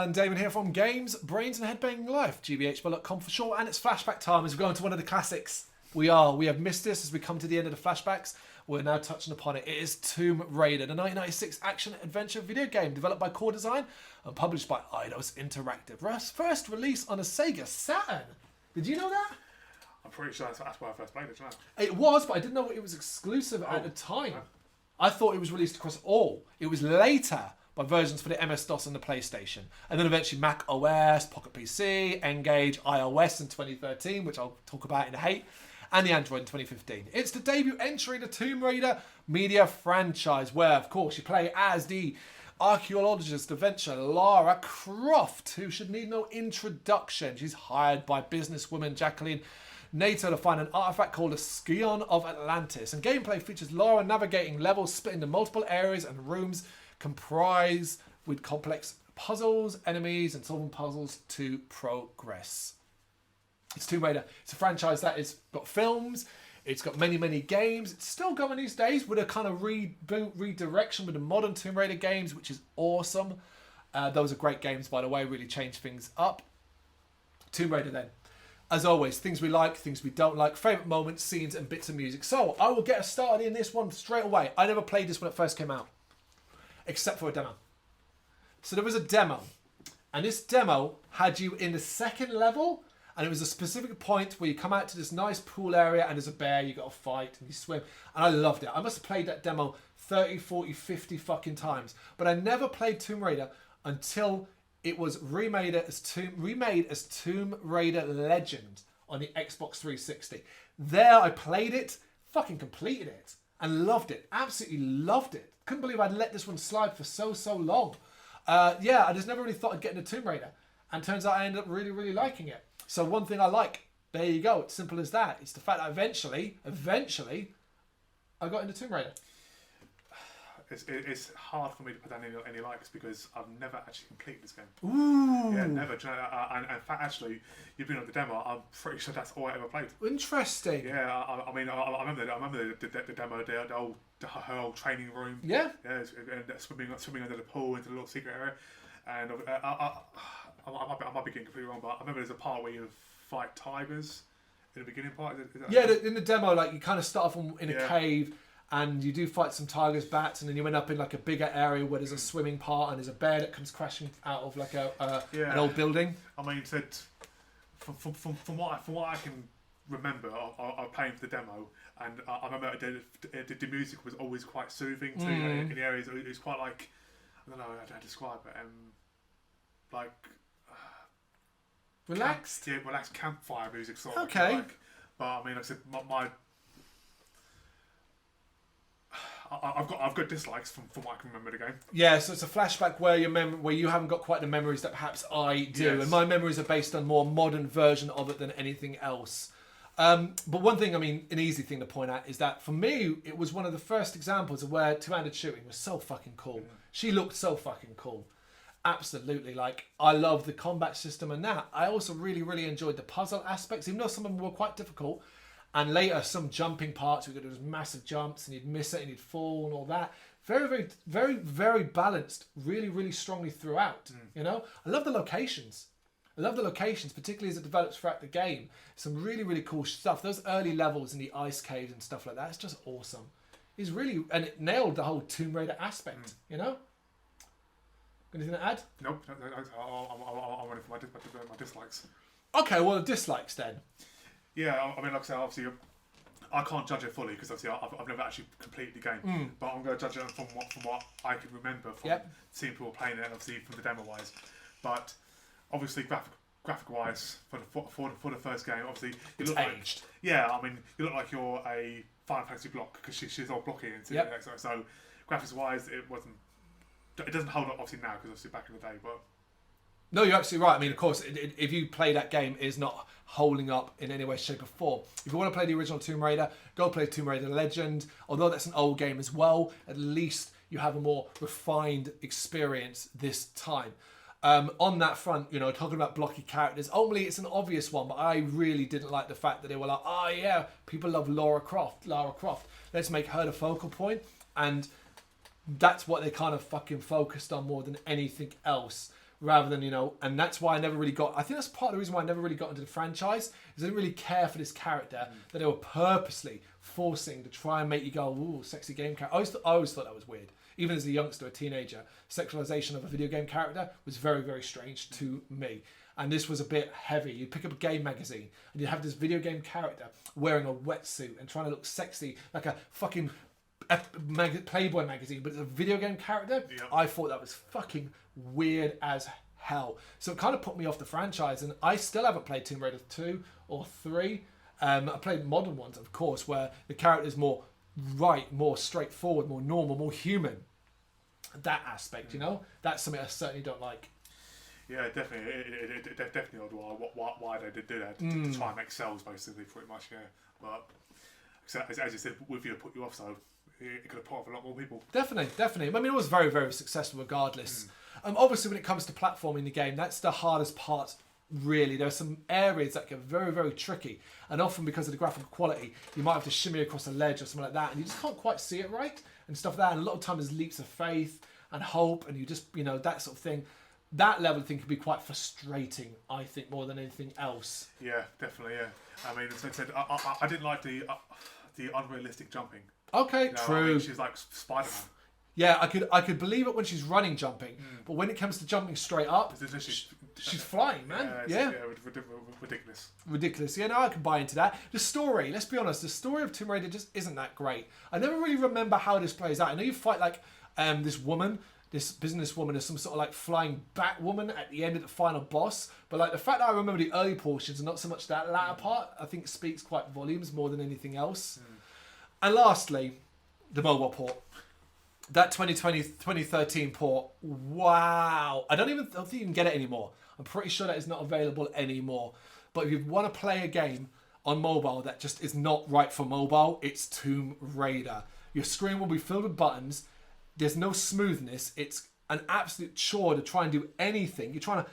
And Damon here from Games, Brains and Headbanging Life, gbhbl.com for short, and it's flashback time as we go into one of the classics. We have missed this as we come to the end of the flashbacks. We're now touching upon it. It is Tomb Raider, the 1996 action-adventure video game developed by Core Design and published by Eidos Interactive. First release on a Sega Saturn. Did you know that? I'm pretty sure that's why I first played it, right? It was, but I didn't know it was exclusive at the time. I thought it was released across all. It was later by versions for the MS-DOS and the PlayStation. And then eventually Mac OS, Pocket PC, N-Gage, iOS in 2013, which I'll talk about in a hate, and the Android in 2015. It's the debut entry in the Tomb Raider media franchise, where, of course, you play as the archaeologist adventurer Lara Croft, who should need no introduction. She's hired by businesswoman Jacqueline NATO to find an artifact called the Scion of Atlantis. And gameplay features Lara navigating levels split into multiple areas and rooms comprised with complex puzzles, enemies, and solving puzzles to progress. It's Tomb Raider. It's a franchise that has got films. It's got many, many games. It's still going these days with a kind of reboot, redirection with the modern Tomb Raider games, which is awesome. Those are great games, by the way. Really changed things up. Tomb Raider then. As always, things we like, things we don't like, favourite moments, scenes, and bits of music. So, I will get us started in this one straight away. I never played this when it first came out, except for a demo. So there was a demo, and this demo had you in the second level, and it was a specific point where you come out to this nice pool area, and there's a bear, you got to fight, and you swim, and I loved it. I must have played that demo 30, 40, 50 fucking times, but I never played Tomb Raider until it was remade as Tomb Raider Legend on the Xbox 360. There I played it, fucking completed it, and loved it. Absolutely loved it. Couldn't believe I'd let this one slide for so long. Yeah, I just never really thought I'd get into Tomb Raider. And turns out I ended up really, really liking it. So one thing I like, there you go. It's simple as that. It's the fact that eventually, I got into Tomb Raider. it's hard for me to put down any likes because I've never actually completed this game. Ooh. Yeah, never. And in fact, actually, you've been on the demo. I'm pretty sure that's all I ever played. Interesting. Yeah, I mean, I remember the demo, her old training room. Yeah. Yeah, and swimming under the pool into the little secret area. And I might be getting completely wrong, but I remember there's a part where you fight tigers in the beginning part. Is that Yeah, in the demo, like you kind of start off in a cave. And you do fight some tigers, bats, and then you end up in like a bigger area where there's a swimming part and there's a bear that comes crashing out of like an old building. I mean, from what I can remember, I playing for the demo, and I remember the music was always quite soothing to in the areas. It was quite like, I don't know how to describe it. Like Relaxed. Relaxed campfire music sort of. Okay. But I mean, like I said, I've got dislikes from what I can remember the game. Yeah, so it's a flashback where you haven't got quite the memories that perhaps I do, Yes. and my memories are based on more modern version of it than anything else. But one thing, I mean, an easy thing to point out is that for me, it was one of the first examples of where two-handed shooting was so fucking cool. Yeah. She looked so fucking cool. Absolutely, like I love the combat system and that. I also really enjoyed the puzzle aspects, even though some of them were quite difficult. And later, some jumping parts, we got those massive jumps, and you'd miss it, and you'd fall, and all that. Very balanced. Really strongly throughout. You know, I love the locations. Particularly as it develops throughout the game. Some really cool stuff. Those early levels in the ice caves and stuff like that. It's just awesome. And it nailed the whole Tomb Raider aspect. You know. Anything to add? Nope. I'm ready for my dislikes. Okay, well, the dislikes then. Yeah, I mean, like I said, obviously, I can't judge it fully because obviously I've never actually completed the game. But I'm going to judge it from what I can remember from seeing people playing it, and obviously from the demo wise. But obviously, graphic wise, for the first game, obviously you look aged. Yeah, I mean, you look like you're a Final Fantasy block because she's all blocky into it. So graphics wise, it wasn't. It doesn't hold up obviously now because obviously back in the day, but. No, you're absolutely right. I mean, of course, if you play that game, it's not holding up in any way, shape or form. If you want to play the original Tomb Raider, go play Tomb Raider Legend. Although that's an old game as well, at least you have a more refined experience this time. On that front, you know, talking about blocky characters, ultimately it's an obvious one, but I really didn't like the fact that they were like, oh yeah, people love Lara Croft. Let's make her the focal point. And that's what they kind of fucking focused on more than anything else. Rather than, you know, and that's why I never really got, I think that's part of the reason why I never really got into the franchise, is I didn't really care for this character that they were purposely forcing to try and make you go, ooh, sexy game character. I always thought that was weird. Even as a youngster, a teenager, sexualization of a video game character was very strange to me. And this was a bit heavy. You'd pick up a game magazine and you'd have this video game character wearing a wetsuit and trying to look sexy like a fucking Playboy magazine, but it's a video game character. Yep. I thought that was fucking weird as hell. So it kind of put me off the franchise, and I still haven't played Tomb Raider 2 or 3. I played modern ones, of course, where the character is more straightforward, more normal, more human. That aspect, you know, that's something I certainly don't like. Yeah, definitely. It definitely odd why they did do that to try and make sales, basically, pretty much. Yeah, but as you said, with you put you off, so it could have put off a lot more people. Definitely. I mean, it was very successful regardless. Obviously, when it comes to platforming the game, that's the hardest part, really. There are some areas that get very tricky. And often because of the graphical quality, you might have to shimmy across a ledge or something like that. And you just can't quite see it right and stuff like that. And a lot of times there's leaps of faith and hope. And you just, you know, that sort of thing. That level of thing can be quite frustrating, I think, more than anything else. Yeah, definitely, yeah. I mean, as I said, I didn't like the unrealistic jumping. Okay, you know, true. I mean, she's like Spider-Man. Yeah, I could believe it when she's running jumping, but when it comes to jumping straight up, she's flying, man. Yeah, ridiculous. Yeah, no, I can buy into that. The story, let's be honest, the story of Tomb Raider just isn't that great. I never really remember how this plays out. I know you fight like this businesswoman is some sort of like flying bat woman at the end of the final boss, but like the fact that I remember the early portions and not so much that latter part, I think speaks quite volumes more than anything else. And lastly, the mobile port. That 2013 port, wow. I don't think you can get it anymore. I'm pretty sure that is not available anymore. But if you want to play a game on mobile that just is not right for mobile, it's Tomb Raider. Your screen will be filled with buttons. There's no smoothness. It's an absolute chore to try and do anything. You're trying to,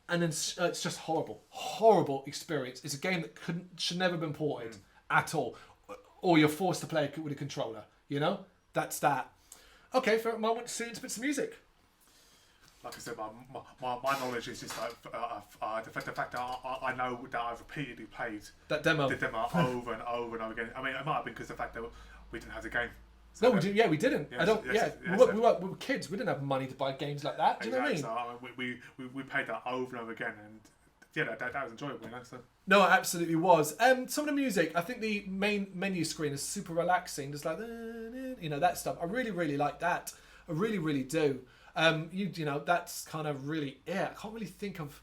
and then it's just horrible experience. It's a game that should never have been ported at all, or you're forced to play it with a controller. You know, that's that. Okay, for a moment, see into bits of music. Like I said, my knowledge is just like the fact that I know that I've repeatedly played that demo over and over and over again. I mean, it might have been because the fact that we didn't have the game. So no, we didn't. Yeah, we didn't. Yes, we were kids. We didn't have money to buy games like that. Do you know what I mean? So we played that over and over again, and yeah, that was enjoyable. You know, so. No, it absolutely was. Some of the music, I think the main menu screen is super relaxing, just like you know, that stuff. I really like that. I really do. You know, that's kind of really I can't really think of.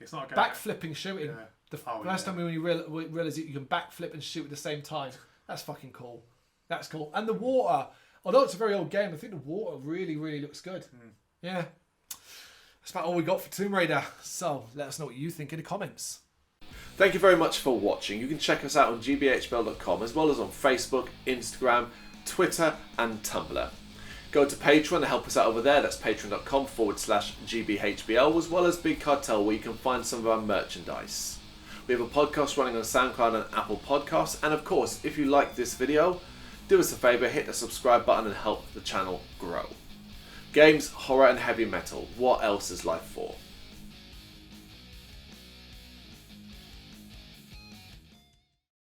It's not a backflipping shooting. Yeah. The first time when you realize you can backflip and shoot at the same time. That's fucking cool. That's cool. And the water, although it's a very old game, I think the water really looks good. Yeah. That's about all we got for Tomb Raider. So let us know what you think in the comments. Thank you very much for watching. You can check us out on gbhbl.com as well as on Facebook, Instagram, Twitter and Tumblr. Go to Patreon to help us out over there. That's patreon.com/gbhbl, as well as Big Cartel, where you can find some of our merchandise. We have a podcast running on SoundCloud and Apple Podcasts. And of course, if you like this video, do us a favour, hit the subscribe button and help the channel grow. Games, horror and heavy metal. What else is life for?